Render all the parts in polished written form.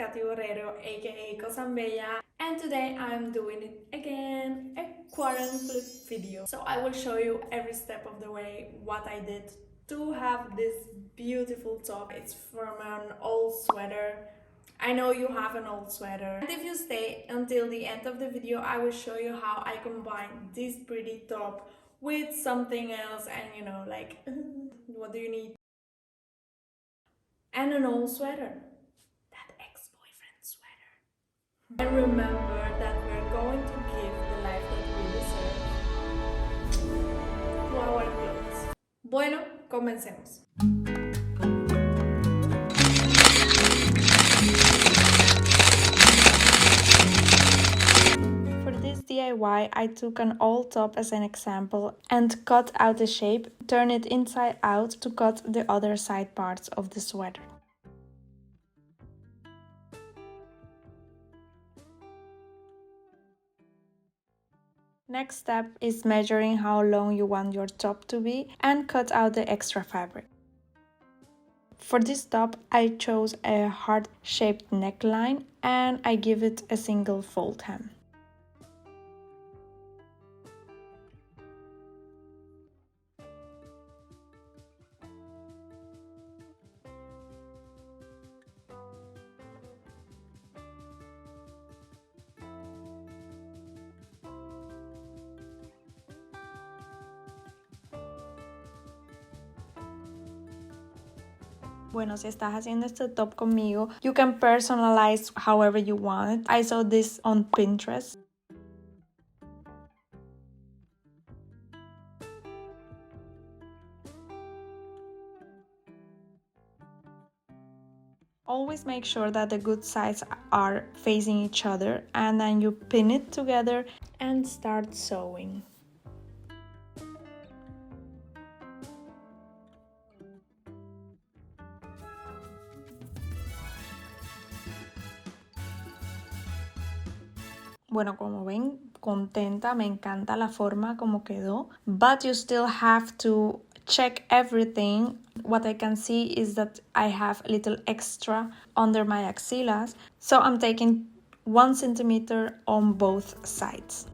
Cathy Borrero, a.k.a. Cosambella, and today I'm doing it again, a Quarenflip video. So I will show you every step of the way what I did to have this beautiful top. It's from an old sweater. I know you have an old sweater. And if you stay until the end of the video, I will show you how I combine this pretty top with something else and like, what do you need? And an old sweater. That ex-boyfriend sweater. And remember that we're going to give the life that we deserve to our clothes. Bueno, comencemos. For this DIY, I took an old top as an example and cut out the shape, turn it inside out to cut the other side parts of the sweater. Next step is measuring how long you want your top to be and cut out the extra fabric. For this top, I chose a heart-shaped neckline and I give it a single fold hem. Bueno, si estás haciendo este top conmigo, you can personalize however you want. I saw this on Pinterest. Always make sure that the good sides are facing each other and then you pin it together and start sewing. Bueno, como ven, contenta, me encanta la forma como quedó, but you still have to check everything. What I can see is that I have a little extra under my axillas, so I'm taking 1 centimeter on both sides.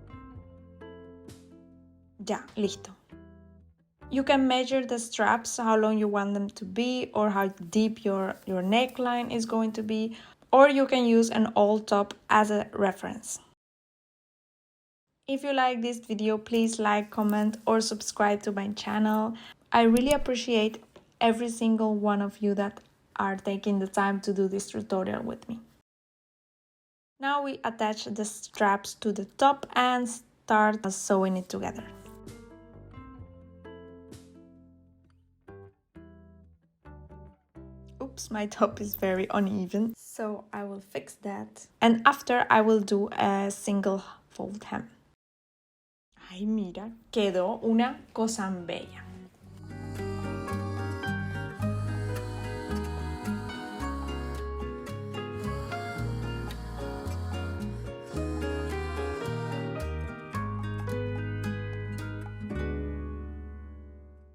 Ya, listo. You can measure the straps, how long you want them to be, or how deep your neckline is going to be, or you can use an old top as a reference. If you like this video, please like, comment, or subscribe to my channel. I really appreciate every single one of you that are taking the time to do this tutorial with me. Now we attach the straps to the top and start sewing it together. Oops, my top is very uneven, so I will fix that. And after I will do a single fold hem. Ay, mira, quedó una cosambella.